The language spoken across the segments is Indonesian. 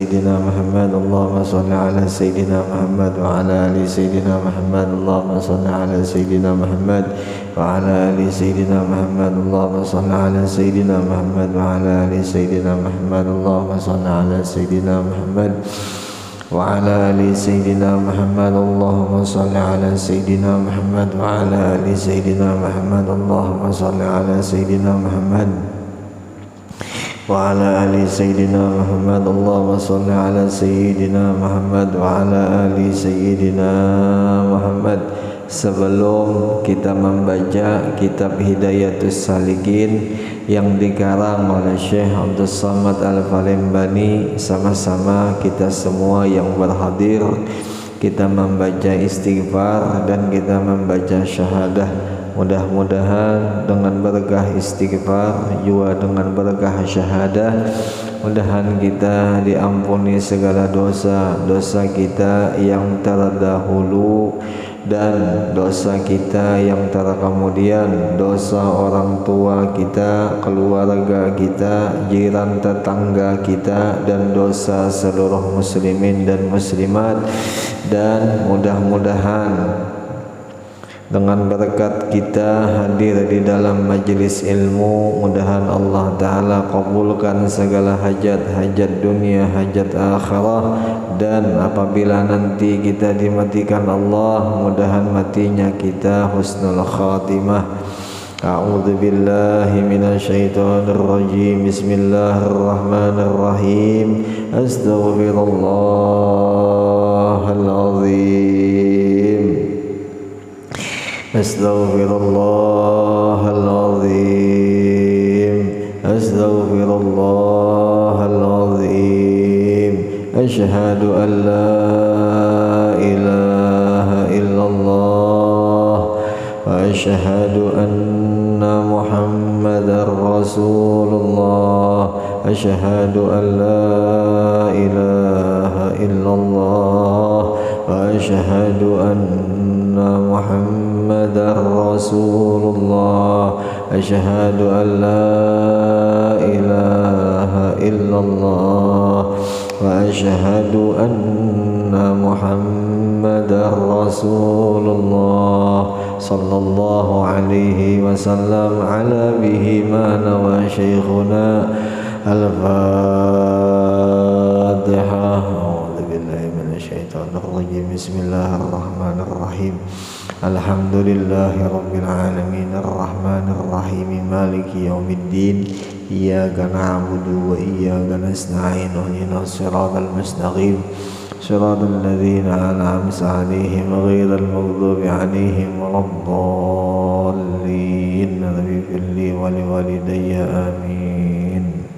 سيدنا محمد اللهم صل على سيدنا محمد وعلى آل سيدنا محمد اللهم صل على سيدنا محمد وعلى آل سيدنا محمد اللهم صل على سيدنا محمد وعلى آل سيدنا محمد اللهم صل على سيدنا محمد وعلى آل سيدنا محمد اللهم صل على سيدنا محمد وعلى آل سيدنا محمد اللهم صل على سيدنا محمد وعلى آل سيدنا محمد اللهم صل على سيدنا محمد وعلى آل سيدنا Muhammad. Sebelum kita membaca kitab Hidayatus Salikin yang dikarang oleh Syekh Abdus Samad Al-Falimbani, sama-sama kita semua yang berhadir kita membaca istighfar dan kita membaca syahadah. Mudah-mudahan dengan berkah istighfar juga dengan berkah syahadah, mudahan kita diampuni segala dosa-dosa kita yang terdahulu dan dosa kita yang terkemudian, dosa orang tua kita, keluarga kita, jiran tetangga kita, dan dosa seluruh muslimin dan muslimat. Dan mudah-mudahan dengan berkat kita hadir di dalam majelis ilmu, mudahan Allah Ta'ala kabulkan segala hajat-hajat dunia, hajat akhirah. Dan apabila nanti kita dimatikan Allah, mudahan matinya kita husnul khatimah. A'udzu billahi minasyaitonir rajim. Bismillahirrahmanirrahim. Astaghfirullahal azim. Astaghfirullahal azim. Astaghfirullahal azim. Asyhadu an la ilaha illallah wa asyhadu anna Muhammadar Rasulullah. Asyhadu an la ilaha illallah wa asyhadu anna Muhammadar Rasulullah. Asyhadu an la ilaha illallah wa asyhadu anna Muhammadar Rasulullah. Sallallahu alaihi wasallam ala bihi ma nawa syekhuna. Al-Fatihah. A'udzu billahi minasyaitonir rajim. Bismillahirrahmanirrahim. Alhamdulillahi rabbil alamin arrahmanir rahim maliki yaumiddin. Iyyaka na'budu wa iyyaka nasta'in ihdinas siratal mustaqim siratal ladzina an'amta 'alaihim ghairil maghdubi 'alaihim waladdallin. Rabbi firli wa liwalidayya amin.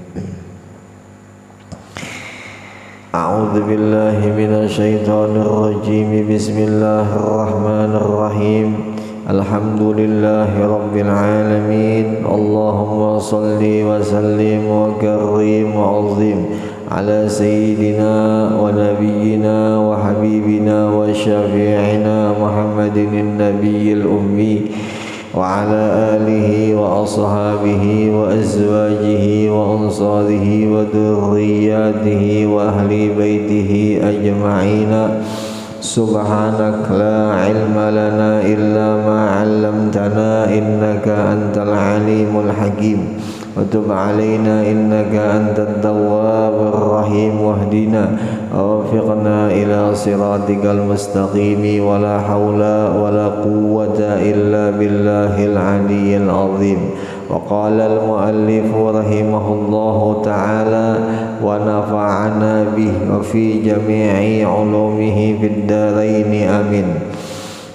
A'udzu billahi minasyaitonir rajim. Bismillahirrahmanirrahim. Alhamdulillahi rabbil alamin. Allahumma salli wa sallim wa karrim wa azim ala sayyidina wa nabiyyina wa habibina wa syafi'ina Muhammadin nabiyil ummi wa ala alihi wa ashabihi wa azwajihi wa ansarihi wa dhurriyyatihi wa ahli baitihi ajma'ina. Subhanak la ilma lana illa ma 'allamtana innaka antal alimul hakim wa tub 'alaina innaka antat tawwabur rahim wahdina wafiqna ila siratikal mustaqim wa la haula wa la quwwata illa billahil aliyyil azim. وقال المؤلف رحمه الله تعالى ونفعنا به وفي جميع علومه في الدارين آمين.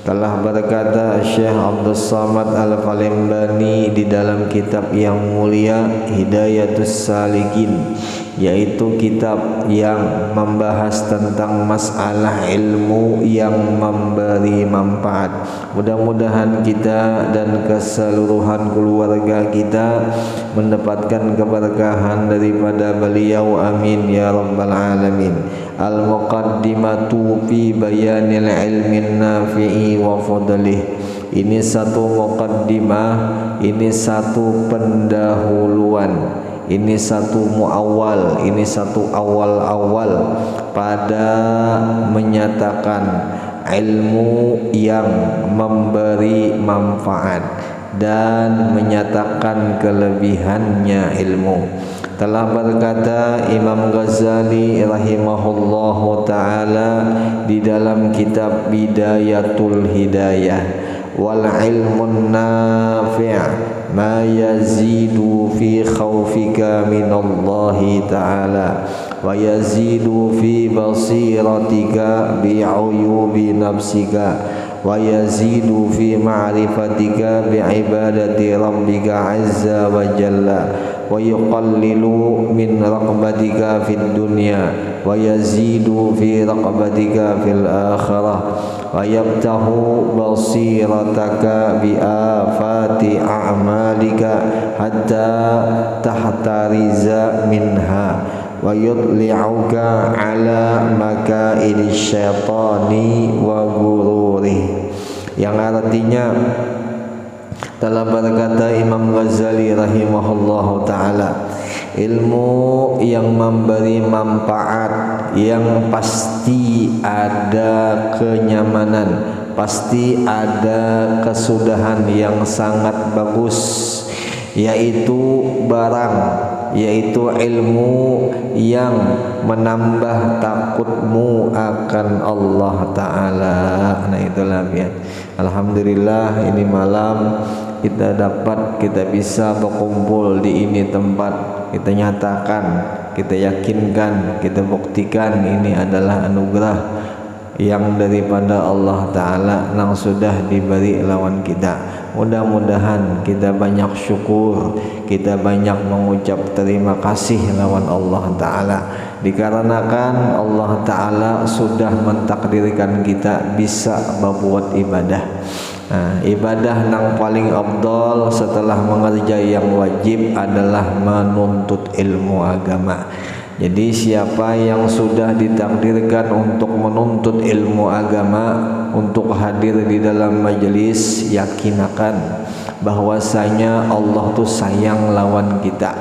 Telah berkata Syekh Abdus Samad Al-Falimbani di dalam kitab yang mulia Hidayatus Salikin, yaitu kitab yang membahas tentang masalah ilmu yang memberi manfaat. Mudah-mudahan kita dan keseluruhan keluarga kita mendapatkan keberkahan daripada beliau, amin ya rabbal alamin. Al-Muqaddimatu fi bayanil ilmin nafi'i wa fadlih. Ini satu muqaddimah, ini satu pendahuluan Ini satu muawwal, ini satu awal-awal pada menyatakan ilmu yang memberi manfaat dan menyatakan kelebihannya ilmu. Telah berkata Imam Ghazali rahimahullahu ta'ala di dalam kitab Bidayatul Hidayah, wal ilmun nafi' ma yazidu fi khawfika minallahi ta'ala wa yazidu fi basiratika bi'uyubi nafsika wa yazidu fi ma'rifatika bi'ibadati rabbika azza wa jalla wa yuqallilu min raqbatika fid dunya wa yazidu fi raqbatika fil akhirah wa yabtahu basirataka bi afati a'malika hatta tahtariza minha wa yudli'uka ala makaidi syaitani wa gururi. Yang artinya telah berkata Imam Ghazali rahimahullahu ta'ala, ilmu yang memberi manfaat, yang pasti ada kenyamanan, pasti ada kesudahan yang sangat bagus, yaitu barang, yaitu ilmu yang menambah takutmu akan Allah Ta'ala. Nah itulah ya. Alhamdulillah ini malam kita dapat, kita bisa berkumpul di ini tempat, kita nyatakan, kita yakinkan, kita buktikan ini adalah anugerah yang daripada Allah Ta'ala yang sudah diberi lawan kita. Mudah-mudahan kita banyak syukur, kita banyak mengucap terima kasih lawan Allah Ta'ala, dikarenakan Allah Ta'ala sudah mentakdirkan kita bisa berbuat ibadah. Nah, ibadah yang paling afdal setelah mengerjai yang wajib adalah menuntut ilmu agama. Jadi siapa yang sudah ditakdirkan untuk menuntut ilmu agama, untuk hadir di dalam majelis, yakinakan bahwasanya Allah tuh sayang lawan kita,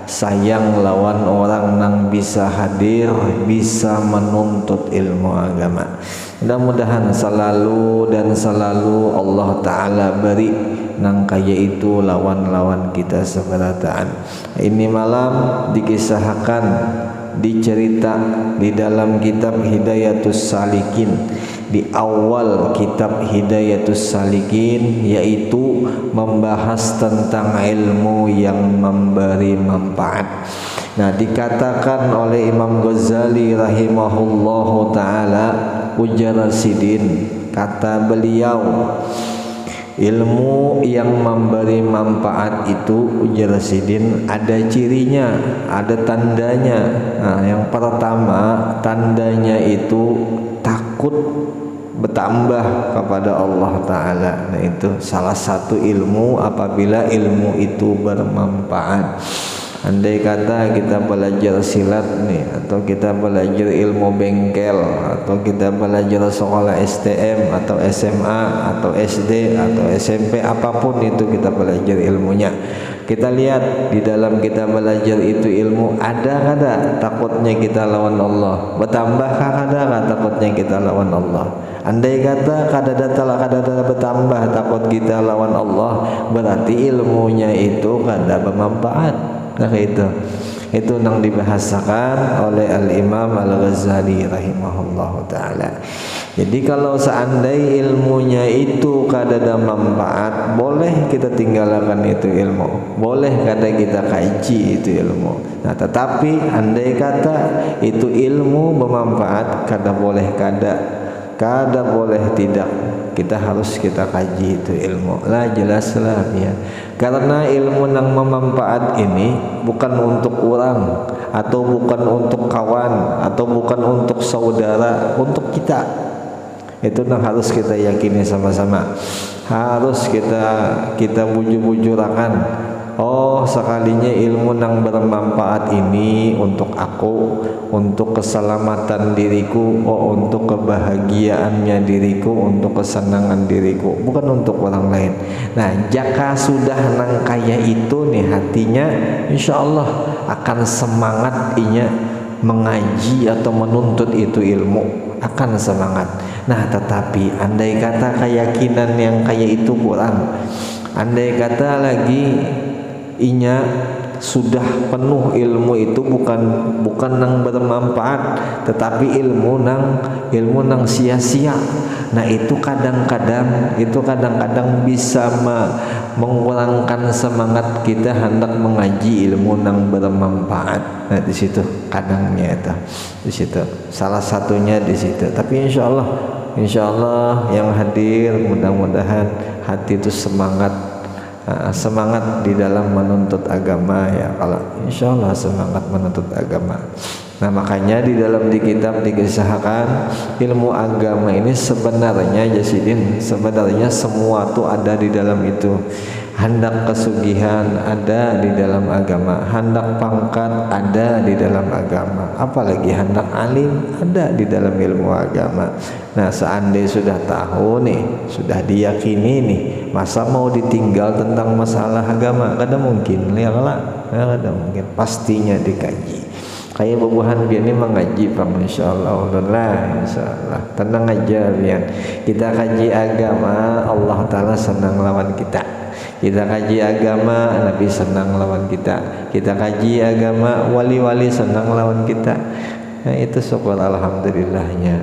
sayang lawan orang yang bisa hadir, bisa menuntut ilmu agama. Mudah-mudahan selalu dan selalu Allah Ta'ala beri nang kaya itu lawan-lawan kita seberataan. Ini malam dikisahkan, dicerita di dalam kitab Hidayatus Salikin, di awal kitab Hidayatus Salikin, yaitu membahas tentang ilmu yang memberi manfaat. Nah, dikatakan oleh Imam Ghazali rahimahullahu ta'ala, ujar Sidin, kata beliau, ilmu yang memberi manfaat itu, ujar Sidin, ada cirinya, ada tandanya. Nah, yang pertama tandanya itu takut bertambah kepada Allah Ta'ala. Nah itu salah satu ilmu apabila ilmu itu bermanfaat. Andai kata kita belajar silat nih, atau kita belajar ilmu bengkel, atau kita belajar sekolah STM atau SMA atau SD atau SMP, apapun itu kita belajar ilmunya, kita lihat di dalam kita belajar itu ilmu, ada kada takutnya kita lawan Allah, bertambahkah kada takutnya kita lawan Allah? Andai kata kada bertambah takut kita lawan Allah, berarti ilmunya itu kada bermanfaat. Nah itu yang dibahasakan oleh Al-Imam Al-Ghazali rahimahullah ta'ala. Jadi kalau seandainya ilmunya itu kada ada manfaat, boleh kita tinggalkan itu ilmu, boleh kada kita kaji itu ilmu. Nah tetapi andai kata itu ilmu bermanfaat, kada boleh kada boleh tidak, kita harus kita kaji itu ilmu lah, jelaslah ya. Karena ilmu yang bermanfaat ini bukan untuk orang, atau bukan untuk kawan, atau bukan untuk saudara, untuk kita. Itu yang harus kita yakini sama-sama, harus kita bujur-bujurakan, oh sekalinya ilmu yang bermanfaat ini untuk aku, untuk keselamatan diriku, oh untuk kebahagiaannya diriku, untuk kesenangan diriku, bukan untuk orang lain. Nah jika sudah nang kaya itu nih hatinya, insya Allah akan semangat inya mengaji atau menuntut itu ilmu, akan semangat. Nah tetapi andai kata keyakinan yang kayak itu kurang, andai kata lagi inya sudah penuh ilmu itu bukan nang bermanfaat, tetapi ilmu nang sia-sia. Nah itu kadang-kadang bisa mengurangkan semangat kita hendak mengaji ilmu nang bermanfaat. Nah di situ kadangnya itu, di situ salah satunya di situ. Tapi insya Allah yang hadir mudah-mudahan hati itu semangat di dalam menuntut agama ya. Kalau insya Allah semangat menuntut agama. Nah makanya di dalam di kitab dikisahkan ilmu agama ini sebenarnya Jasidin, sebenarnya semua tuh ada di dalam itu. Hendak kesugihan ada di dalam agama, hendak pangkat ada di dalam agama, apalagi hendak alim ada di dalam ilmu agama. Nah seandainya sudah tahu nih, sudah diyakini nih, masa mau ditinggal tentang masalah agama? Kada mungkin, lihatlah, kada mungkin, pastinya dikaji. Kayak bubuhan biar ini mengaji Bang, insyaallah insyaallah tenang aja biar kita kaji agama, Allah Ta'ala senang lawan kita. Kita kaji agama, Nabi senang lawan kita. Kita kaji agama, wali-wali senang lawan kita. Nah itu syukur alhamdulillahnya.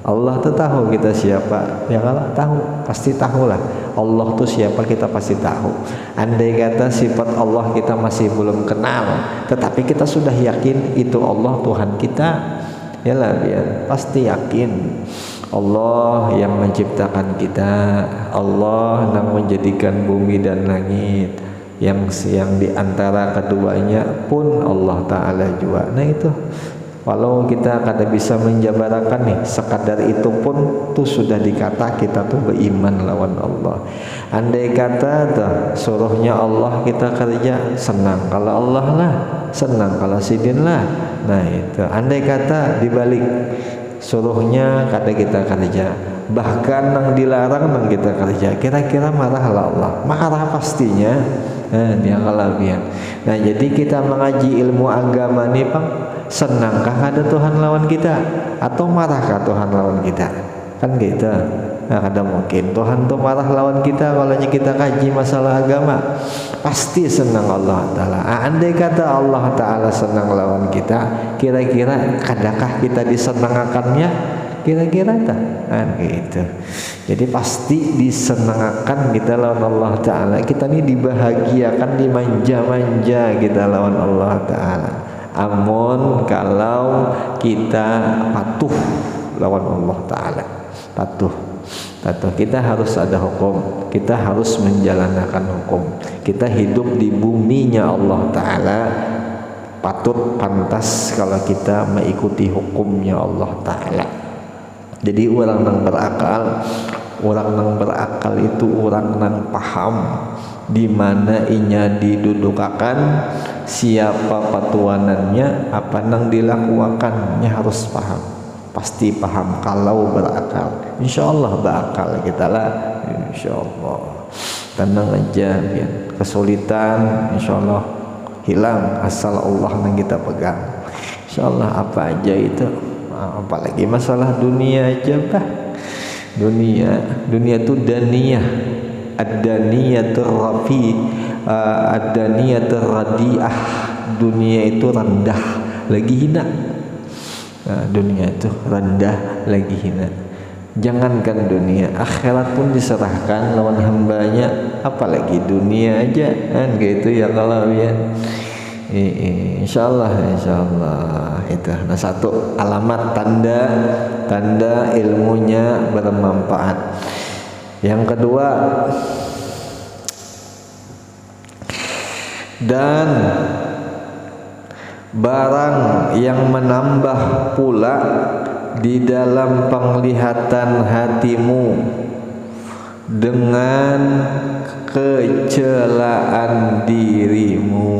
Allah tuh tahu kita siapa, ya kalau tahu pasti tahulah Allah tuh siapa, kita pasti tahu. Andai kata sifat Allah kita masih belum kenal, tetapi kita sudah yakin itu Allah Tuhan kita, ya lah biar pasti yakin Allah yang menciptakan kita, Allah yang menjadikan bumi dan langit, yang diantara keduanya pun Allah Ta'ala juga. Nah itu walau kita kada bisa menjabarakan nih, sekadar itu pun tuh sudah dikata kita tuh beriman lawan Allah. Andai kata tuh suruhnya Allah kita kerja, senang kalau Allah lah, senang kalau sidin lah. Nah itu andai kata dibalik suruhnya kada kita kerja, bahkan yang dilarang yang kita kerja, kira-kira marah Allah? Marah pastinya. Dia kalabian. Nah jadi kita mengaji ilmu agama nih Bang, senangkah ada Tuhan lawan kita atau marahkah Tuhan lawan kita? Kan gitu. Nah kada mungkin Tuhan tuh marah lawan kita kalau kita kaji masalah agama. Pasti senang Allah Ta'ala. Andai kata Allah Ta'ala senang lawan kita, kira-kira kadakah kita disenangakannya? Kira-kira tak? Gitu. Jadi pasti disenangkan kita lawan Allah Ta'ala. Kita ini dibahagiakan, dimanja-manja kita lawan Allah Ta'ala. Amun kalau kita patuh lawan Allah Ta'ala, patuh. Kita harus ada hukum, kita harus menjalankan hukum. Kita hidup di buminya Allah Ta'ala, patut pantas kalau kita mengikuti hukumnya Allah Ta'ala. Jadi orang yang berakal itu orang yang paham di mana inya didudukakan, siapa patuanannya, apa yang dilakukannya, harus paham. Pasti paham kalau berakal. Insyaallah berakal kita lah, insyaallah. Tenang aja, biar kesulitan insyaallah hilang asal Allah yang kita pegang. Insyaallah apa aja itu, apalagi masalah dunia aja bah. Dunia itu daniyah, ad-daniyatur rafi, ad-daniyatur radiah. Dunia itu rendah lagi hina. Nah, dunia itu rendah lagi hina. Jangankan dunia, akhirat pun diserahkan lawan hambanya, apalagi dunia aja kan gitu ya kalau ya. Insyaallah itu. Nah satu alamat tanda ilmunya bermanfaat. Yang kedua, dan barang yang menambah pula di dalam penglihatan hatimu dengan kecelaan dirimu.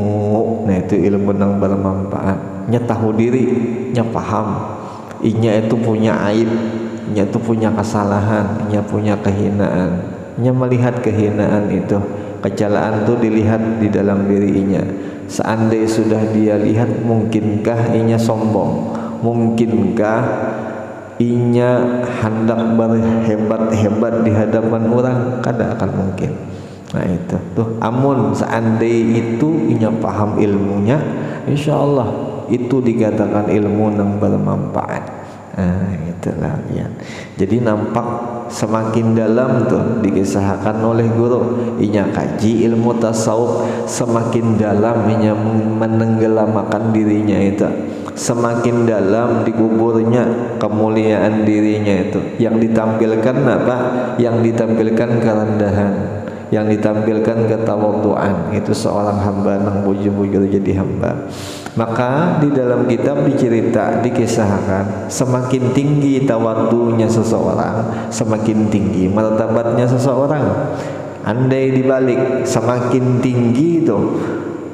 Nah itu ilmu yang bermanfaat. Nya tahu diri, nya paham. Inya itu punya aib, nya itu punya kesalahan, nya punya kehinaan. Nya melihat kehinaan itu, kecelaan itu dilihat di dalam dirinya. Seandainya sudah dia lihat, mungkinkah inya sombong? Mungkinkah inya hendak berhebat-hebat di hadapan orang? Kada akan mungkin. Nah itu tuh, amun seandainya itu inya paham ilmunya, insyaallah itu dikatakan ilmu yang bermanfaat. Nah itulah ya. Jadi nampak semakin dalam tuh dikisahkan oleh guru, inya kaji ilmu tasawuf, semakin dalam inya menenggelamakan dirinya itu, semakin dalam dikuburnya kemuliaan dirinya itu. Yang ditampilkan apa? Yang ditampilkan kerendahan, yang ditampilkan ketawadhuan. Itu seorang hamba yang bujur-bujur jadi hamba. Maka di dalam kitab dicerita, dikisahkan, semakin tinggi tawadhunya seseorang, semakin tinggi martabatnya seseorang. Andai dibalik, semakin tinggi itu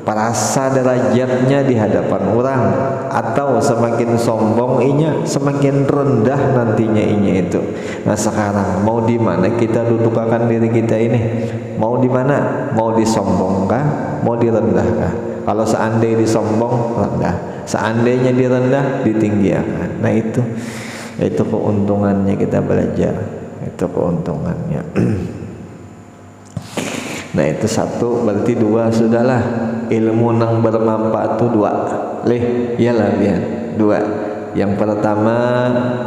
perasa derajatnya di hadapan orang, atau semakin sombong inya, semakin rendah nantinya inya itu. Nah sekarang mau di mana kita dudukkan diri kita ini? Mau di mana? Mau disombongkah? Mau direndahkah? Kalau seandainya disombong, rendah. Seandainya direndah, ditinggikan. Nah itu keuntungannya kita belajar. Itu keuntungannya. Nah itu satu, berarti dua sudahlah. Ilmu yang bermanfaat itu dua. Iyalah biar dua. Yang pertama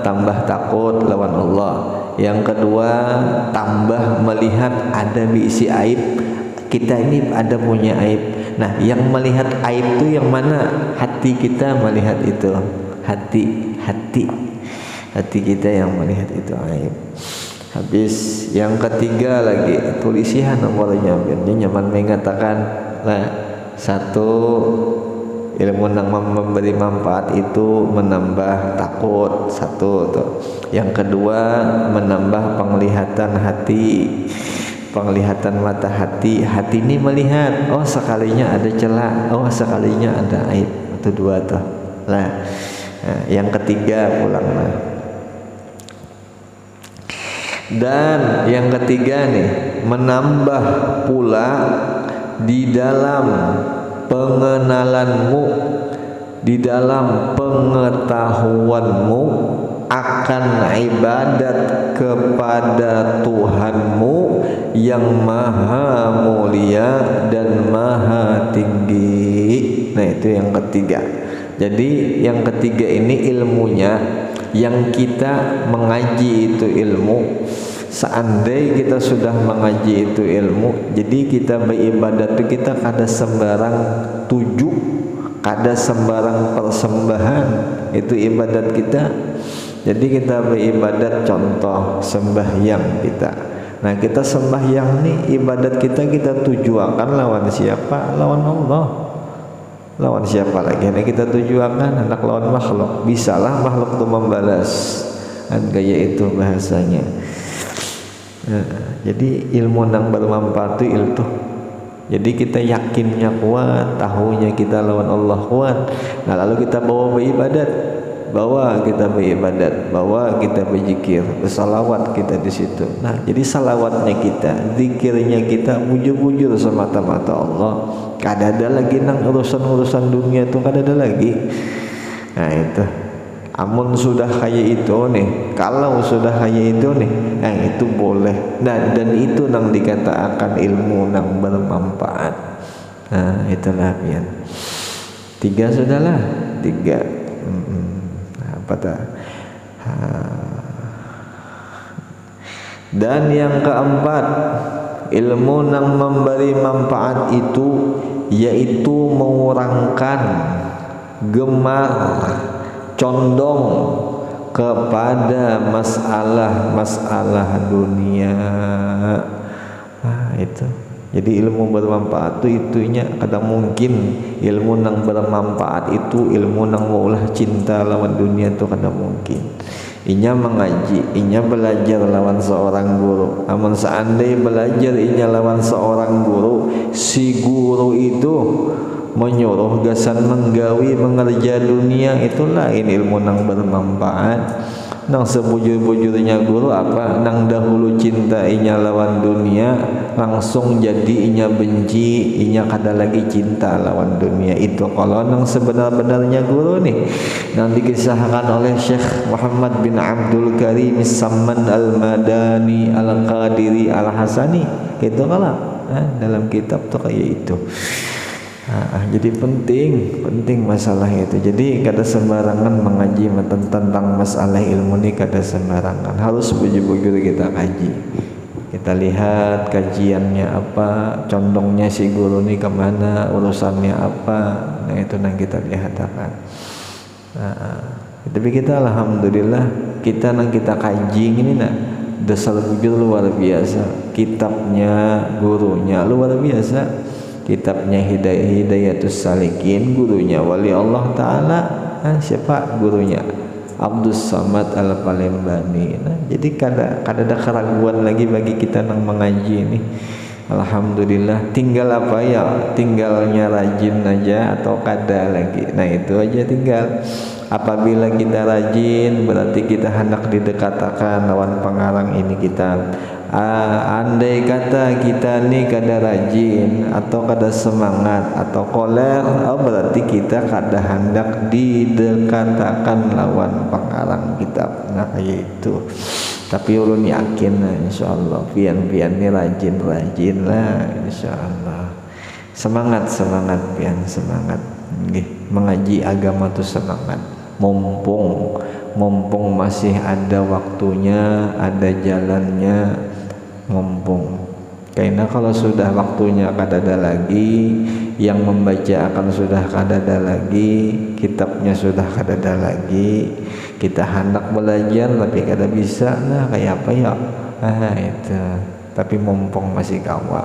tambah takut lawan Allah. Yang kedua tambah melihat ada bisi aib. Kita ini ada punya aib. Nah yang melihat aib itu yang mana? Hati kita melihat itu. Hati kita yang melihat itu aib. Habis yang ketiga lagi tulisihan nomornya biarnya nyaman mengatakan lah. Satu, ilmu yang memberi manfaat itu menambah takut. Satu tuh. Yang kedua menambah penglihatan hati, penglihatan mata hati. Hati ini melihat, oh sekalinya ada celah, oh sekalinya ada aib. Itu dua tuh lah. Nah, yang ketiga pulanglah. Dan yang ketiga nih, menambah pula di dalam pengenalanmu, di dalam pengetahuanmu akan ibadat kepada Tuhanmu yang maha mulia dan maha tinggi. Nah itu yang ketiga. Jadi yang ketiga ini ilmunya, yang kita mengaji itu ilmu. Seandainya kita sudah mengaji itu ilmu, jadi kita beribadat itu kita kada sembarang tuju, kada sembarang persembahan. Itu ibadat kita. Jadi kita beribadat, contoh sembahyang kita. Nah kita sembahyang nih, ibadat kita tujuakan lawan siapa? Lawan Allah. Lawan siapa lagi? Nah kita tujuakan anak lawan makhluk. Bisalah makhluk itu membalas. Kan gaya itu bahasanya. Nah, jadi ilmu yang bermanfaat itu. Jadi kita yakinnya kuat, tahunya kita lawan Allah kuat. Nah lalu kita bawa beribadat, bawa kita berzikir, bersalawat kita di situ. Nah jadi salawatnya kita, zikirnya kita bujur-bujur semata-mata Allah. Kada ada lagi nang urusan dunia itu, kada ada lagi. Nah itu. Amun sudah kayak itu nih, kalau sudah kayak itu nih, nah itu boleh. Dan itu yang dikatakan ilmu yang bermanfaat. Nah itulah ya. Tiga sudahlah, tiga. Apa tak? Dan yang keempat, ilmu yang memberi manfaat itu yaitu mengurangkan gemar, condong kepada masalah-masalah dunia. Itu Jadi ilmu bermanfaat itu itunya kadang mungkin ilmu nang bermanfaat itu ilmu nang maulah cinta lawan dunia itu kadang mungkin. Inya mengaji, inya belajar lawan seorang guru. Namun seandainya belajar inya lawan seorang guru, si guru itu menyuruh gasan menggawi mengerja dunia, itu lain ilmu nang bermanfaat. Nang sebujur-bujurnya guru apa? Nang dahulu cinta inya lawan dunia, langsung jadi inya benci, inya kada lagi cinta lawan dunia. Itu kalau nang sebenar-benarnya guru nih, nang dikisahkan oleh Syekh Muhammad bin Abdul Karim Samman Al-Madani Al-Qadiri Al-Hasani, gitu kalau dalam kitab tuh kayak itu. Jadi penting masalah itu. Jadi kada sembarangan mengaji tentang masalah ilmu ini, kada sembarangan, harus bujur-bujur kita kaji. Kita lihat kajiannya apa, condongnya si guru ini kemana, urusannya apa. Nah itu yang kita lihat akan. Tapi kita alhamdulillah kita kaji ini dasar bujur luar biasa. Kitabnya gurunya luar biasa. Kitabnya Hidayatus Salikin, gurunya Wali Allah Ta'ala. Siapa gurunya? Abdus Samad Al-Palembani. Jadi kada ada keraguan lagi bagi kita yang mengaji ini. Alhamdulillah. Tinggal apa ya? Tinggalnya rajin aja atau kada lagi. Nah itu aja tinggal. Apabila kita rajin, berarti kita hendak didekatakan lawan pengarang ini kitab. Andai kata kita ni kada rajin atau kada semangat atau koler, berarti kita kada hendak didekatakan lawan pengarang kitab. Nah kayak itu. Tapi ulun yakin lah insyaallah pian-pian ni rajin lah insyaallah. Semangat pian, semangat. Mengaji agama tu semangat. Mumpung masih ada waktunya, ada jalannya, mumpung. Karena kalau sudah waktunya kada ada lagi, yang membaca akan sudah kada ada lagi, kitabnya sudah kada ada lagi, kita hendak belajar tapi kada bisa, nah kayak apa ya? Itu. Tapi mumpung masih kawa,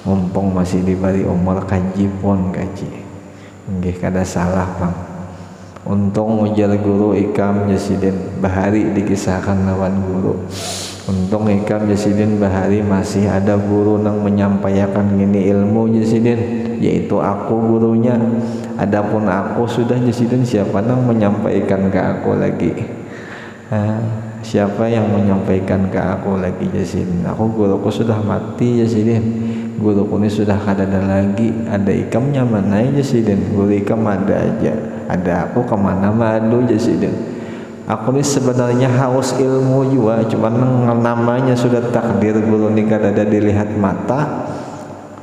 mumpung masih diberi umur kaji pun kaji. Nggih kada salah bang. Untung ujar guru Ikam Jasidin Bahari dikisahkan lawan guru. Untung Ikam Jasidin Bahari masih ada guru yang menyampaikan gini ilmu Jasidin, yaitu aku gurunya. Adapun aku sudah Jasidin, siapa yang menyampaikan ke aku lagi? Siapa yang menyampaikan ke aku lagi Jasidin? Aku guruku sudah mati Jasidin. Guruku ini sudah kada ada lagi. Ada Ikamnya mana Jasidin? Guru Ikam ada aja. Ada aku kemana madu Jasidin. Aku ini sebenarnya haus ilmu juga, cuman namanya sudah takdir guru ini kada ada dilihat mata.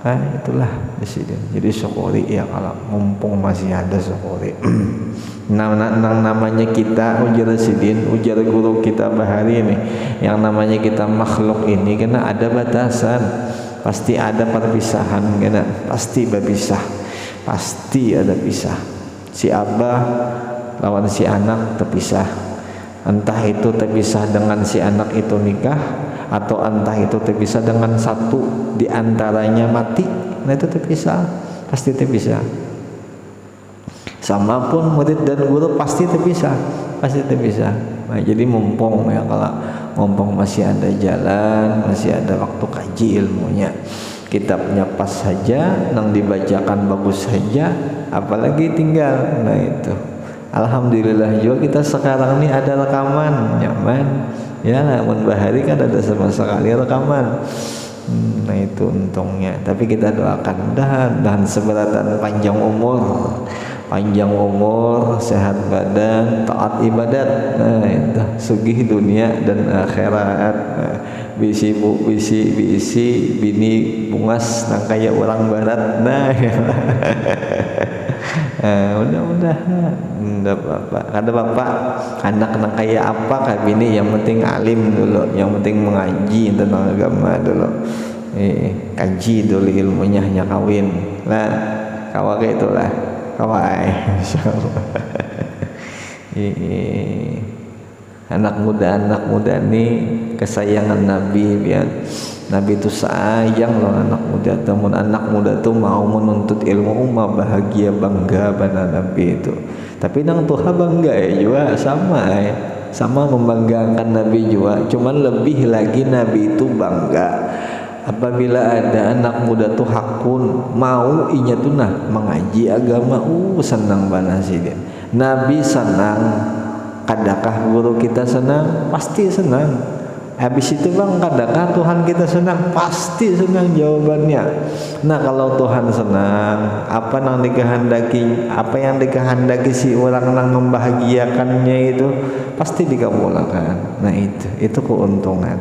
Itulah Jasidin. Jadi syukuri ya kalau mumpung masih ada syukuri. Namanya kita ujar Jasidin, ujar guru kita Bahari ini, yang namanya kita makhluk ini kena ada batasan. Pasti ada perpisahan kena, pasti berpisah. Pasti ada pisah. Si abah lawan si anak terpisah, entah itu terpisah dengan si anak itu nikah, atau entah itu terpisah dengan satu di antaranya mati. Nah itu terpisah, pasti terpisah. Sama pun murid dan guru pasti terpisah, pasti terpisah. Nah, jadi mumpung ya, kalau mumpung masih ada jalan, masih ada waktu kaji ilmunya, kitabnya pas saja, nang dibacakan bagus saja, apalagi tinggal. Nah itu alhamdulillah juga kita sekarang ini ada rekaman nyaman ya, namun Bahari kan ada sama sekali rekaman. Nah itu untungnya. Tapi kita doakan mudah-mudahan seberatan panjang umur, sehat badan, taat ibadat. Nah itu sugih dunia dan akhirat. Bisi bini bungas nang kaya orang barat. Nah mudah-mudahan ada bapak anak nang kaya apa kah bini, yang penting alim dulu, yang penting mengaji tentang agama dulu. Kaji dulu ilmunya, hanya kawin lah, kawa kayak itulah kawai insyaallah. anak muda nih kesayangan Nabi ya. Nabi itu sayang loh anak muda, temun anak muda tuh mau menuntut ilmu mah bahagia bangga pada Nabi itu. Tapi nang Tuhan bangga ya juga sama ya, sama membanggakan Nabi juga, cuman lebih lagi Nabi itu bangga apabila ada anak muda tuh hakun mau inya tuh nah mengaji agama, senang banget sih dia. Nabi senang, kadakah guru kita senang? Pasti senang. Habis itu bang, kadakah Tuhan kita senang? Pasti senang jawabannya. Nah kalau Tuhan senang, apa yang dikehendaki si orang yang membahagiakannya itu pasti dikabulkan. Nah itu keuntungan.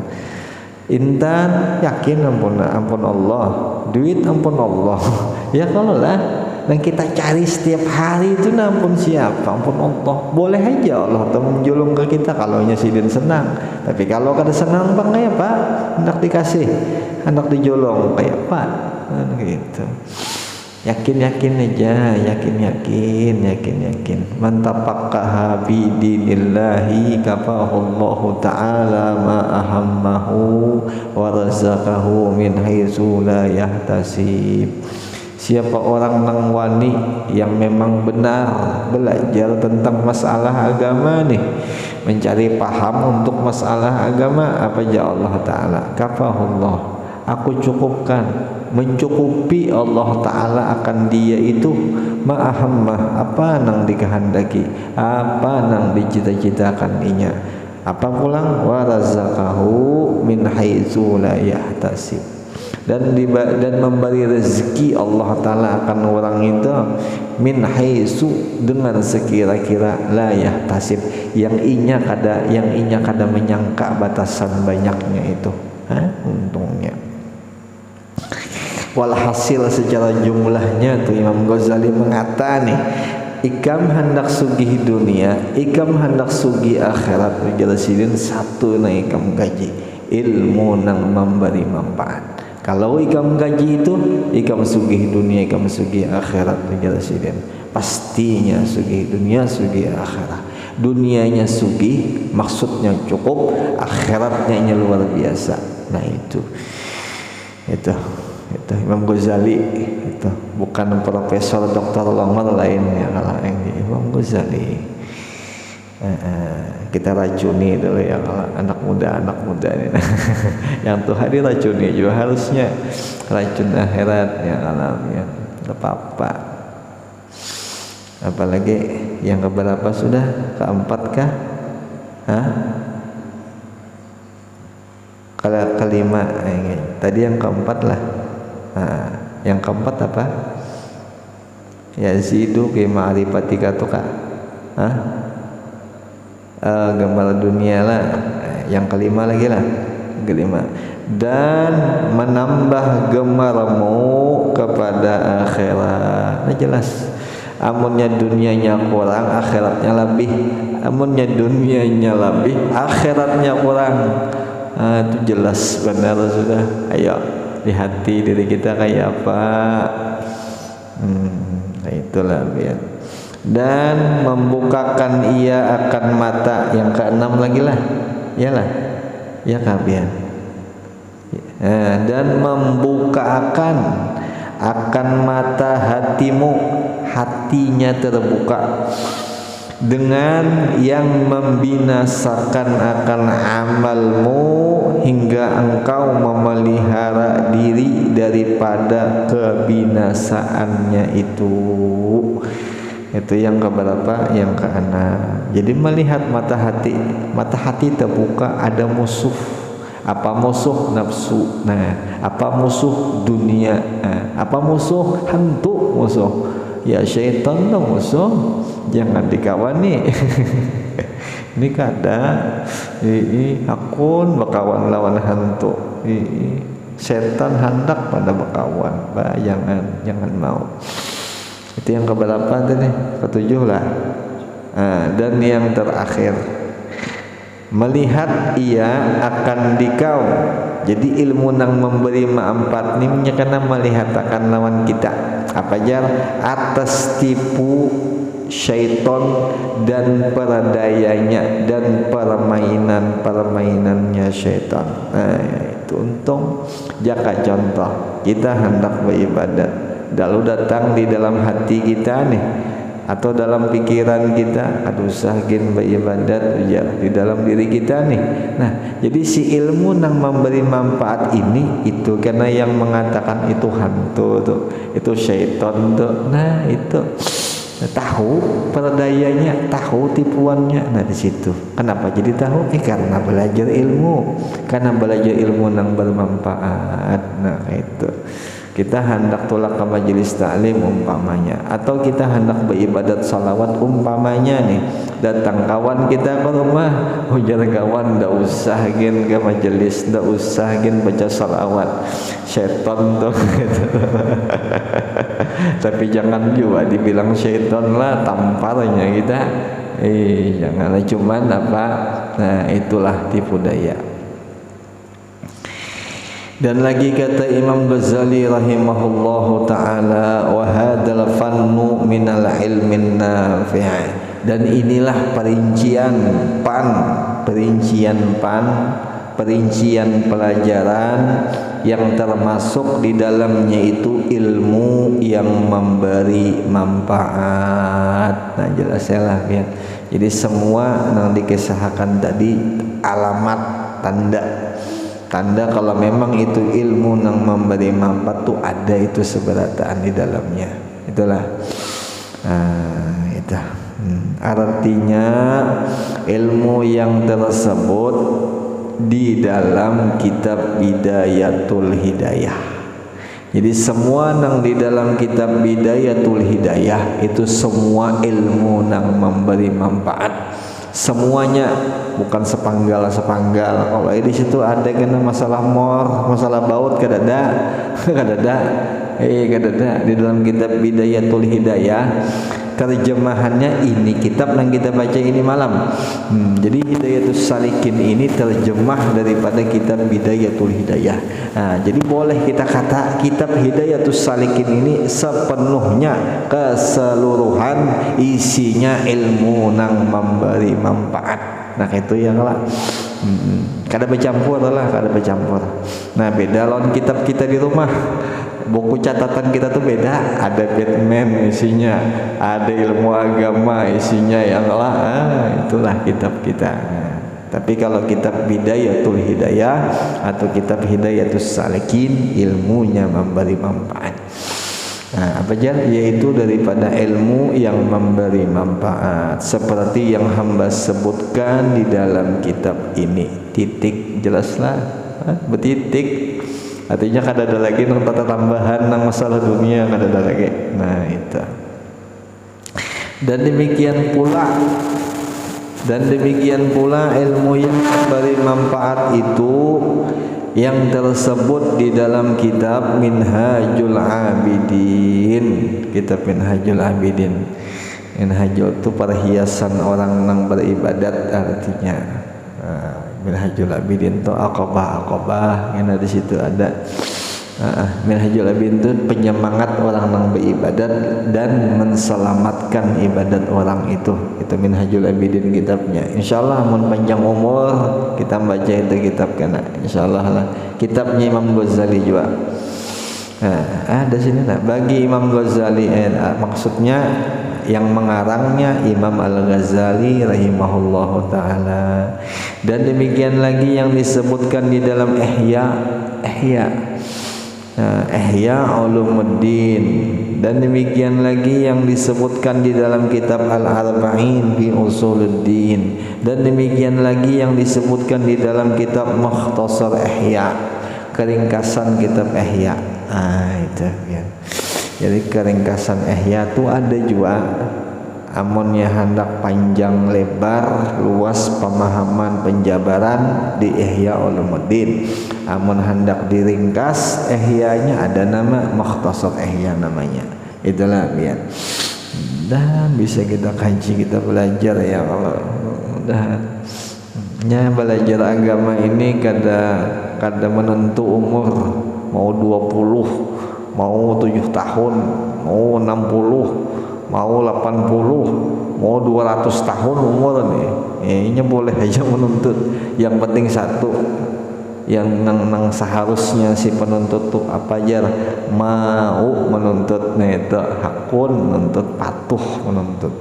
Intan yakin ampun Allah, duit ampun Allah. Ya kalau lah yang kita cari setiap hari itu ampun siapa? Ampun Allah. Boleh aja Allah menjulung ke kita kalau sidin senang. Tapi kalau kada senang bang kayak Pak, hendak dikasih, hendak dijolong kayak Pak, gitu. Yakin aja, yakin. Man tafaqqaha bi dinillahi kafahullahu ta'ala ma ahammahu wa razaqahu min haitsu la yahtasib. Siapa orang nang wani yang memang benar belajar tentang masalah agama nih, mencari paham untuk masalah agama, apa aja Allah Ta'ala kafahullah, aku cukupkan, mencukupi Allah Ta'ala akan dia itu ma'ahammah, apa nang dikehendaki, apa nang dicita-citakan inya, apa pulang warazakahu min haitsu la yahtasib, dan memberi rezeki Allah Ta'ala akan orang itu min haitsu dengan sekira-kira la yahtasib, yang inya kada menyangka batasan banyaknya itu. Untungnya. Walhasil secara jumlahnya tuh Imam Ghazali mengata nih, ikam hendak sugih dunia, ikam hendak sugih akhirat, jelasin satu na ikam gaji, ilmu nang memberi manfaat. Kalau ikam gaji itu, ikam sugih dunia, ikam sugih akhirat, jelasin pastinya sugih dunia, sugih akhirat. Dunianya sugih, maksudnya cukup, akhiratnya luar biasa. Nah itu Imam Ghazali, itu bukan profesor dokter Longor lainnya, kalau yang di Imam Ghazali. Kita racuni dulu ya kalau anak muda ini. Yang Tuhan diracuni juga harusnya racun akhirat ya alamnya, apa-apa. Apalagi yang keberapa sudah? Keempat kah? Kelima. Tadi yang keempat lah. Yang keempat apa? Yazidu fi ma'rifatika tuka. Gambar dunia lah. Yang kelima lagi lah. Kelima. Dan menambah gemarmu kepada akhirat. Nah jelas. Amunnya dunianya kurang, akhiratnya lebih. Amunnya dunianya lebih, akhiratnya kurang. Itu jelas benar sudah. Ayo di hati diri kita kayak apa. Nah itulah biar. Dan membukakan ia akan mata, yang keenam lagi lah, iyalah, ya kabian. Dan membukakan akan mata hatimu, hatinya terbuka dengan yang membinasakan akan amalmu hingga engkau memelihara diri daripada kebinasaannya itu. Itu yang keberapa? Yang keenam. Jadi melihat mata hati terbuka, ada musuh. Apa musuh? Nafsu. Nah, apa musuh? Dunia. Apa musuh? Hantu musuh. Ya syaitan dong musuh. Jangan dikawani. Ini kada akun bakawan lawan hantu. Setan hendak pada bakawan. Jangan mau. Itu yang keberapa tadi? Ketujuh lah. Dan yang terakhir, melihat ia akan dikau. Jadi ilmu nang memberi manfaat ni karena melihat akan lawan kita. Apa jar? Atas tipu syaiton dan peradayanya dan permainan permainannya syaitan. Nah itu untung jaka contoh kita hendak beribadat, lalu datang di dalam hati kita nih atau dalam pikiran kita, aduh sakin beribadat ya di dalam diri kita nih. Nah jadi si ilmu nang memberi manfaat ini itu karena yang mengatakan itu hantu tuh, itu syaitan tuh. Nah itu tahu perdayanya, tahu tipuannya. Nah di situ kenapa jadi tahu? Karena belajar ilmu, karena belajar ilmu nang bermanfaat. Nah itu kita hendak tolak ke majelis taklim umpamanya, atau kita hendak beribadat salawat umpamanya nih, datang kawan kita ke rumah, ujar kawan ndak usah gen ke majelis, ndak usah gen baca salawat, syaitan tuh gitu. Tapi jangan juga dibilang syaitan lah, tamparnya kita janganlah cuman apa. Nah itulah tipu daya. Dan lagi kata Imam Ghazali rahimahullahu ta'ala, wa hadzal fannu minal ilmin nafi'. Dan inilah perincian pelajaran yang termasuk di dalamnya itu ilmu yang memberi manfaat. Nah jelas lah ya. Jadi semua yang dikisahkan tadi alamat tanda kalau memang itu ilmu yang memberi manfaat tuh ada itu seberataan di dalamnya. Itulah itu artinya ilmu yang tersebut di dalam kitab Bidayatul Hidayah. Jadi semua yang di dalam kitab Bidayatul Hidayah itu semua ilmu yang memberi manfaat. Semuanya, bukan sepanggal. Kalau di situ ada kena masalah masalah baut kadada di dalam kitab Bidayatul Hidayah. Terjemahannya ini kitab yang kita baca ini malam. Jadi Hidayatus Salikin ini terjemah daripada kitab Bidayatul Hidayah. Nah, jadi boleh kita kata kitab Hidayatus Salikin ini sepenuhnya keseluruhan isinya ilmu nang memberi manfaat. Nah itu yang lah. Kada bercampur. Nah beda lawan kitab kita di rumah. Buku catatan kita tuh beda, ada Batman isinya, ada ilmu agama isinya, yang lah itulah kitab kita. Tapi kalau kitab Bidayatul Hidayah atau kitab Hidayatus Salikin, ilmunya memberi manfaat. Nah, apa aja? Yaitu daripada ilmu yang memberi manfaat, seperti yang hamba sebutkan di dalam kitab ini. Titik, jelaslah, betitik. Artinya kada ada lagi nang tata tambahan nang masalah dunia, kada ada lagi. Nah itu. Dan demikian pula ilmu yang memberi manfaat itu yang tersebut di dalam kitab Minhajul Abidin. Kitab Minhajul Abidin. Minhajul itu perhiasan orang yang beribadat artinya. Minhajul Abidin itu aqabah yang di situ ada. Minhajul Abidin itu penyemangat orang yang beribadat dan menselamatkan ibadat orang itu. Itu Minhajul Abidin kitabnya. Insyaallah mun panjang umur kita baca itu kitab kana. Insyaallah lah. Kitabnya Imam Ghazali juga. Ada sini nah. Bagi Imam Ghazali maksudnya yang mengarangnya Imam Al-Ghazali rahimahullahu ta'ala. Dan demikian lagi yang disebutkan di dalam Ihya Ulumuddin. Dan demikian lagi yang disebutkan di dalam kitab Al-Arba'in fi Usuluddin. Dan demikian lagi yang disebutkan di dalam kitab Mukhtasar Ihya, keringkasan kitab Ihya. Itu ya. Jadi keringkasan Ihya itu ada juga, amonnya hendak panjang lebar luas pemahaman penjabaran di Ihya Ulumuddin. Amon hendak diringkas Ihyanya ada nama Mukhtasar Ihya namanya. Itulah biar. Dan bisa kita kaji, kita belajar ya Allah. Mudah-mudahan belajar agama ini kada menentu umur, mau 20, mau 7 tahun, mau 60, mau 80, mau 200 tahun umur nih, ini boleh aja menuntut. Yang penting satu, yang nang seharusnya si penuntut tuh apa aja mau menuntut, nah itu hakun menuntut, patuh menuntut.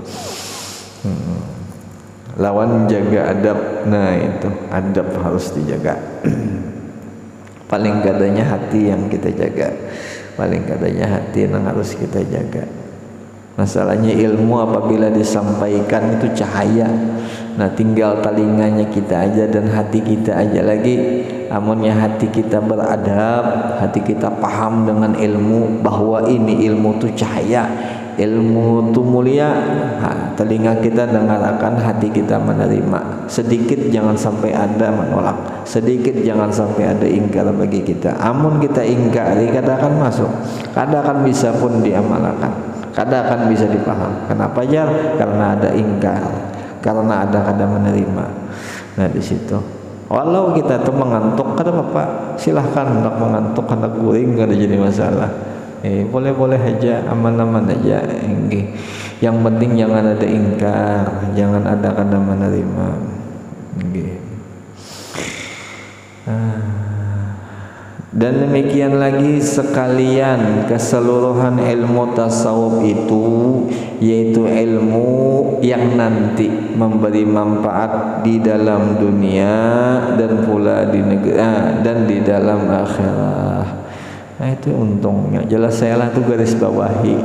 Lawan jaga adab, nah itu adab harus dijaga. Paling kadanya hati yang kita jaga, paling kadanya hati yang harus kita jaga. Masalahnya ilmu apabila disampaikan itu cahaya. Nah tinggal telinganya kita aja dan hati kita aja lagi. Amunnya hati kita beradab, hati kita paham dengan ilmu bahwa ini ilmu itu cahaya, ilmu itu mulia. Telinga kita dengarkan, hati kita menerima. Sedikit jangan sampai ada menolak, sedikit jangan sampai ada ingkar bagi kita. Amun kita ingkari, kadang akan masuk, kadang akan bisa pun diamalkan, kadang akan bisa dipaham. Kenapa ya? Karena ada ingkar, karena ada kadang menerima. Nah di situ, walau kita tuh mengantuk, kada apa-apa, silahkan hendak mengantuk, hendak guring, nggak ada jadi masalah. Boleh-boleh aja, aman-aman aja. Yang penting jangan ada ingkar, jangan ada kadang menerima. Dan demikian lagi sekalian keseluruhan ilmu tasawuf itu, yaitu ilmu yang nanti memberi manfaat di dalam dunia dan pula di negara dan di dalam akhirat. Nah itu untungnya. Jelas saya lah tuh garis bawahi.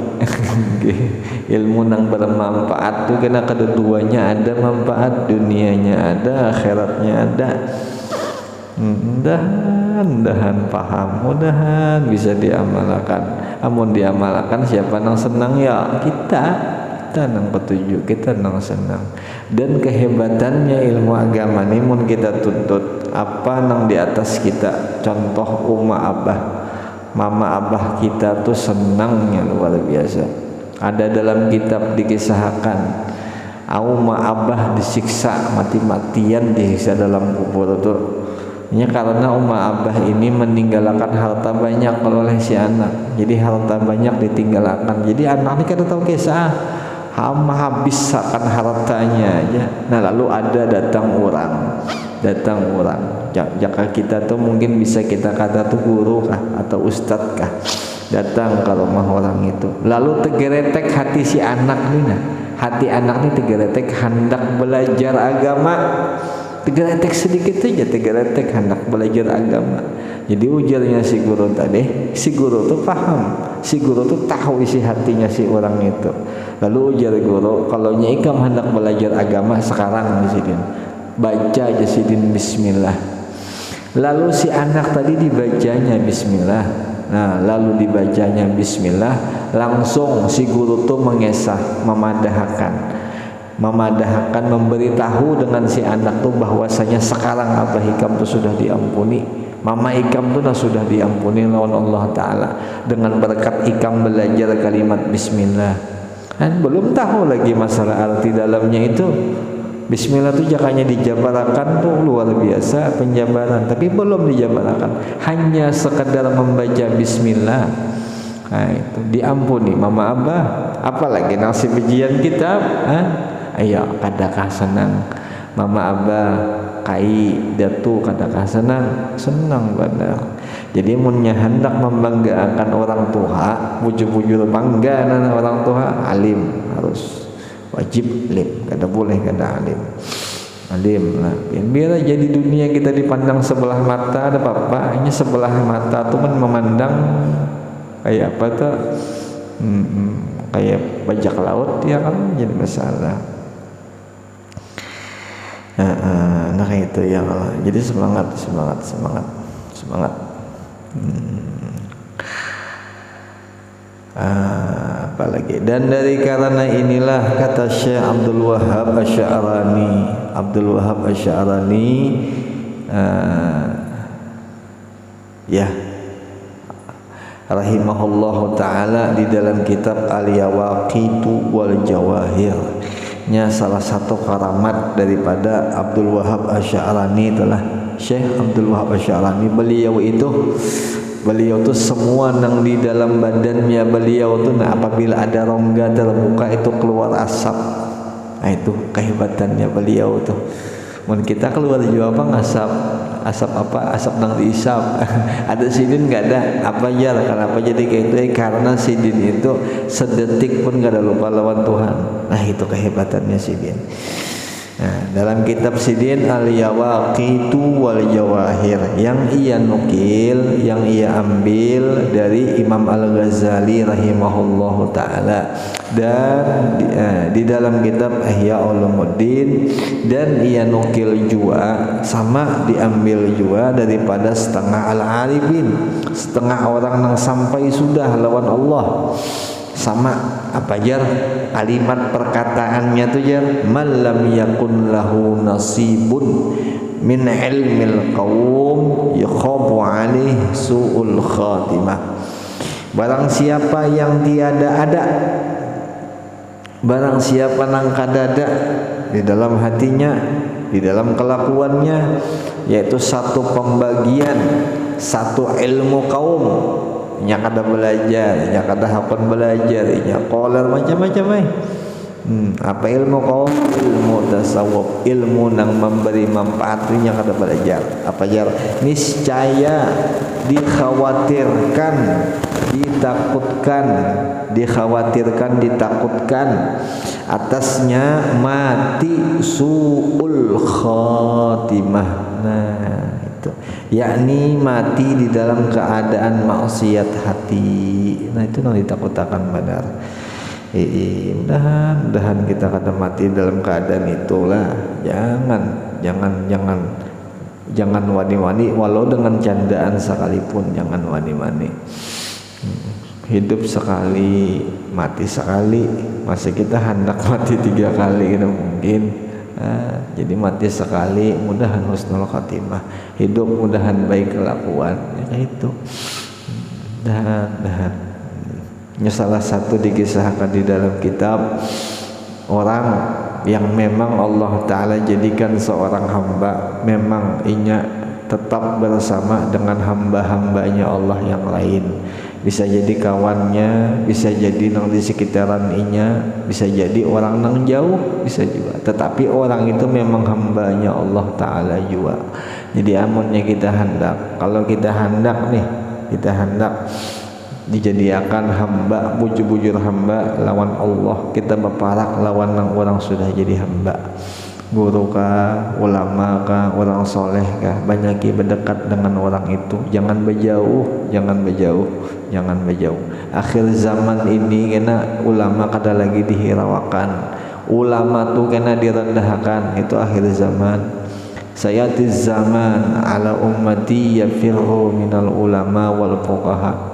Ilmu nang bermanfaat tuh kena kedua-duanya ada manfaat, dunianya ada, akhiratnya ada. Mudahan paham, mudahan bisa diamalkan. Amun diamalkan siapa nang senang ya kita nang petunjuk, kita nang senang. Dan kehebatannya ilmu agama ini mun kita tuntut apa nang di atas kita. Contoh mama abah kita tuh senangnya luar biasa. Ada dalam kitab dikisahkan Auma abah disiksa mati-matian, disiksa dalam kubur tuh. Ini karena abah ini meninggalkan harta banyak oleh si anak. Jadi harta banyak ditinggalkan. Jadi anak ini kada tahu kisah, habis akan hartanya aja. Nah lalu ada datang orang. Jika kita tuh mungkin bisa kita kata tuh guru kah atau ustadz kah, datang ke rumah orang itu. Lalu tegeretek hati si anak ini, hati anak ini tegeretek hendak belajar agama. Tegeretek sedikit saja, tegeretek hendak belajar agama. Jadi ujarnya si guru tadi, si guru tuh paham, si guru tuh tahu isi hatinya si orang itu. Lalu ujar guru, kalau ikam hendak belajar agama sekarang di sini, baca aja sidin bismillah. Lalu si anak tadi dibacanya bismillah. Nah lalu dibacanya bismillah, langsung si guru tuh mengesah, memadahkan, memberitahu dengan si anak tuh bahwasanya sekarang abah ikam tuh sudah diampuni, mama ikam tuh sudah diampuni lawan Allah Ta'ala dengan berkat ikam belajar kalimat bismillah. Dan belum tahu lagi masalah arti dalamnya itu. Bismillah itu jakanya dijabarakan tuh luar biasa penjabaran, tapi belum dijabarakan, hanya sekedar membaca bismillah. Nah itu diampuni mama abah. Apalagi nasib ujian kitab, ayo kadakah senang mama abah kai datu, kadakah senang benar. Jadi munnya hendak membanggakan orang tua, bujur-bujur bangga nana orang tua, alim harus wajib alim, kada boleh kada alim lah. Biar aja di dunia kita dipandang sebelah mata, ada apa-apa, hanya sebelah mata tuh kan memandang kayak apa tuh, kayak bajak laut ya kan, jadi masalah. Nah itu ya Allah. Jadi semangat. Apalagi, dan dari karena inilah kata Syekh Abdul Wahab Asy'arani ya rahimahullahu ta'ala di dalam kitab Al-Yawaqitu wal Jawahir nya salah satu karamat daripada Abdul Wahab Asy'arani itulah Syekh Abdul Wahab Asy'arani. Beliau itu Beliau tuh semua nang di dalam badannya beliau tuh, nah apabila ada rongga terbuka itu keluar asap. Nah itu kehebatannya beliau tuh. Mun kita keluar juga apa asap, asap apa? Asap nang diisap. Ada sidin nggak ada? Apa aja? Kenapa jadi kayak itu? Karena sidin itu sedetik pun nggak ada lupa lawan Tuhan. Nah itu kehebatannya sidin. Nah, dalam kitab Sidin Al-Yawaqitu wal Jawahir yang ia nukil, yang ia ambil dari Imam Al-Ghazali rahimahullahu taala, dan di dalam kitab Ihya Ulumuddin, dan ia nukil juga sama diambil juga daripada setengah al-arifin, setengah orang yang sampai sudah lawan Allah. Sama apa jar kalimat perkataannya tuh jar, man lam yakun lahu nasibun min ilmil qaum yakhabu alaih su'ul khatimah. Barang siapa yang tiada ada, barang siapa nang kadada di dalam hatinya, di dalam kelakuannya, yaitu satu pembagian, satu ilmu kaum, nya kada belajar, nya kada hakon belajar, nya kolar macam-macam apa ilmu kaum, ilmu tasawuf, ilmu nang memberi manfaat, nya kada belajar. Apa jar? Niscaya dikhawatirkan, ditakutkan, dikhawatirkan, ditakutkan atasnya mati su'ul khatimah. Nah itu, yakni mati di dalam keadaan maksiat hati. Nah itu yang ditakutkan benar. Mudahan kita kada mati dalam keadaan itulah. Jangan wani-wani walau dengan candaan sekalipun, jangan wani-wani. Hidup sekali, mati sekali. Masa kita hendak mati 3 kali kita mungkin. Jadi mati sekali, mudahan husnul khatimah. Hidup mudahan baik kelakuan. Ya kayak itu. Mudahan. Ini salah satu dikisahkan di dalam kitab, orang yang memang Allah Ta'ala jadikan seorang hamba, memang inya tetap bersama dengan hamba-hambanya Allah yang lain. Bisa jadi kawannya, bisa jadi nang di sekitaran inya, bisa jadi orang nang jauh, bisa juga. Tetapi orang itu memang hambanya Allah Ta'ala juga. Jadi amunnya kita hendak, kalau kita hendak nih, kita hendak dijadikan hamba, bujur-bujur hamba lawan Allah, kita berparak lawan nang orang sudah jadi hamba. Guru kah, ulama kah, orang soleh kah, banyaki berdekat dengan orang itu. Jangan berjauh, jangan berjauh, jangan berjauh. Akhir zaman ini kena ulama kada lagi dihiraukan, ulama tu kena direndahkan. Itu akhir zaman. Sayatiz zaman ala ummati yafirru minal ulama wal fuqaha.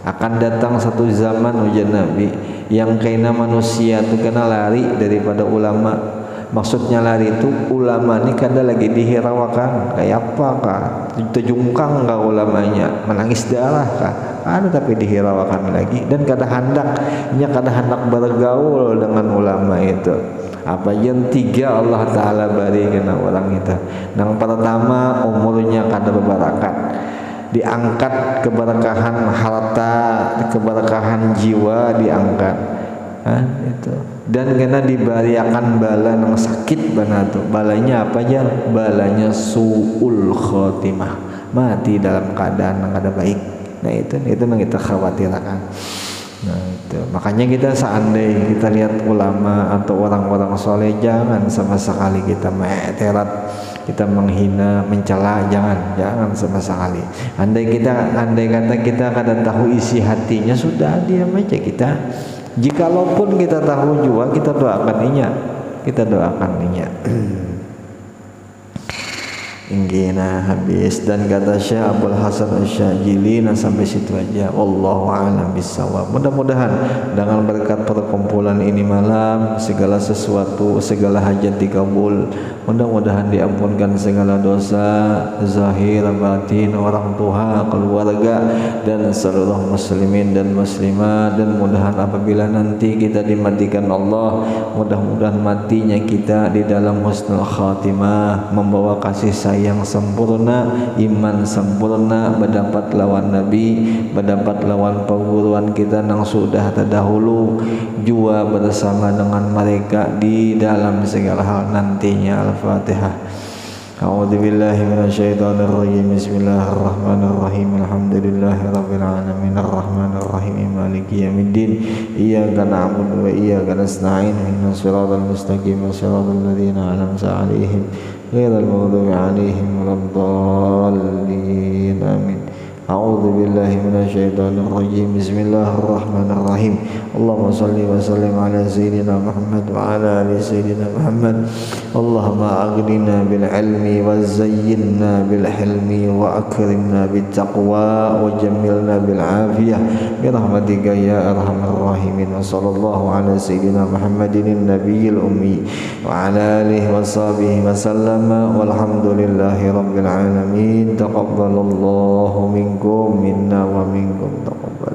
Akan datang satu zaman ujian Nabi yang kena manusia tu kena lari daripada ulama. Maksudnya lari itu ulama ni kada lagi dihiraukan. Kayak apa kah? Terjungkang kah ulamanya? Menangis darah kah? Ada tapi dihiraukan lagi, dan kada hendaknya kada hendak bergaul dengan ulama itu. Apa yang 3 Allah Ta'ala beri kena orang itu. Yang pertama umurnya kada berbarakat, diangkat keberkahan harta, keberkahan jiwa diangkat. Itu. Dan kena dibariakan bala nang sakit bana tu. Balanya apa aja? Balanya su'ul khotimah, mati dalam keadaan yang kada baik. Nah itu yang kita khawatirkan. Nah itu makanya kita seandainya kita lihat ulama atau orang-orang soleh, jangan sama sekali kita me'terat, kita menghina, mencela, jangan sama sekali. Andai kata kita kada tahu isi hatinya, sudah diam aja kita. Jikalaupun kita tahu juga, kita doakan inya, Inggina habis. Dan kata Syekh Abdul Hasan Asy-Syadzili, nah sampai situ aja. Wallahu a'lam bissawab. Mudah-mudahan dengan berkat perkumpulan ini malam, segala sesuatu, segala hajat dikabul. Mudah-mudahan diampunkan segala dosa zahir batin, orang tua, keluarga, dan seluruh muslimin dan muslimat. Dan mudahan apabila nanti kita dimatikan Allah, mudah-mudahan matinya kita di dalam husnul khatimah, membawa kasih sayang sayang sempurna, iman sempurna, berdapat lawan Nabi, berdapat lawan perguruan kita yang sudah terdahulu, jua bersama dengan mereka di dalam segala hal nantinya. Al-Fatihah. A'udzu billahi minasyaitonir rajim. Bismillahirrahmanirrahim. Alhamdulillahirabbil alamin arrahmanir rahim maliki yaumiddin. Iyyaka na'budu wa iyyaka nasta'in. Ihdinas siratal mustaqim, siratal ladzina an'amta 'alaihim ghairil maghdubi 'alaihim waladdallin. Amin. A'udzu billahi minasyaitonir rajim. Bismillahirrahmanirrahim. Allahumma shalli wa sallim ala sayyidina Muhammad wa ala ali sayyidina Muhammad. Allahumma aghnina bil ilmi wa zayyinna bil hilmi wa akrimna bit taqwa wa jammilna bil afiyah bi rahmatika ya arhamar rahimin. Wa sallallahu ala sayyidina Muhammadin nabiyil ummi wa ala alihi wa sahbihi wa sallama walhamdulillahi rabbil alamin. Taqabbalallahu minkum minna wa minkum taqabbal.